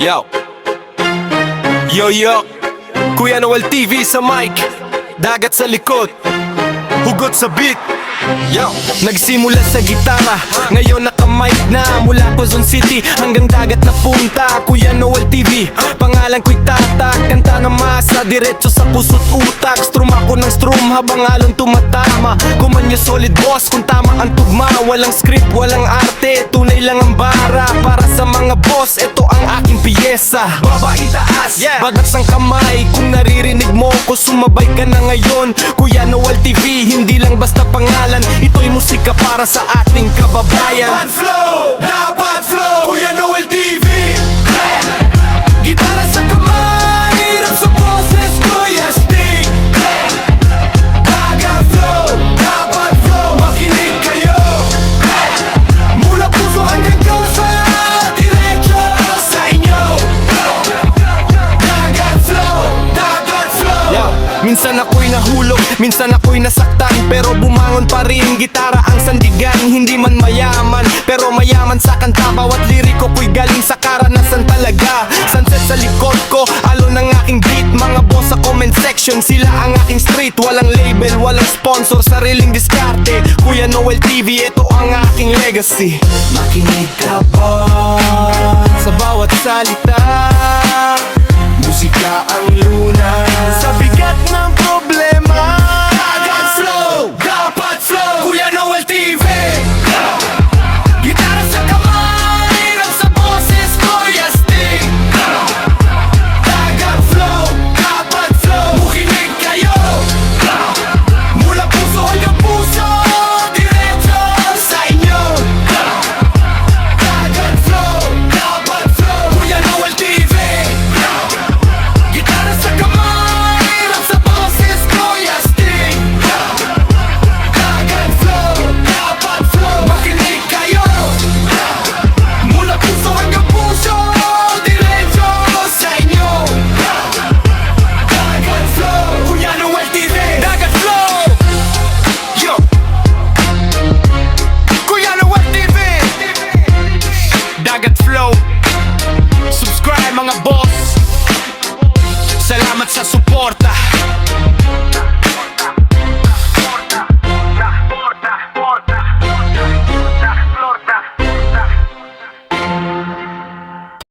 Yo Yo Kuya Noel TV sa mic, dagat sa likod, hugot sa beat. Yo, nagsimula sa gitara, ngayon naka-mic na. Mula Quezon City hanggang dagat na punta. Kuya Noel TV, pangalan ko'y tatak. Kanta ng masa, diretso sa puso't utak. Strum ako ng strum habang alon tumatama. Kumanyo solid boss kung tama ang tugma. Walang script, walang arte, tunay lang ang bara. Para sa mga boss, ito ang aking piyesa. Baba itaas, bagats ang kamay. Kung naririnig mo ko, sumabay ka na ngayon. Kuya Noel TV, hindi lang basta pangalan, ito'y musika para sa ating kababayan. Dapat flow, Kuya Noel TV. Gitara sa kamay, hirap sa boses, Kuya Sting. Dapat flow, makinig kayo. Mula puso hanggang kausa, diretso sa inyo. Dapat flow. Minsan ako'y nahulog, minsan ako'y nasaktan, pero bumangon pa rin. Gitara ang sandigan, hindi man mayaman, pero mayaman sa kanta. Bawat liriko ko'y galing sa karanasan talaga. Sunset sa likod ko, alon ng aking beat. Mga boss sa comment section, sila ang aking street. Walang label, walang sponsor, sariling diskarte. Kuya Noel TV, ito ang aking legacy. Makinig ka pa sa bawat salita.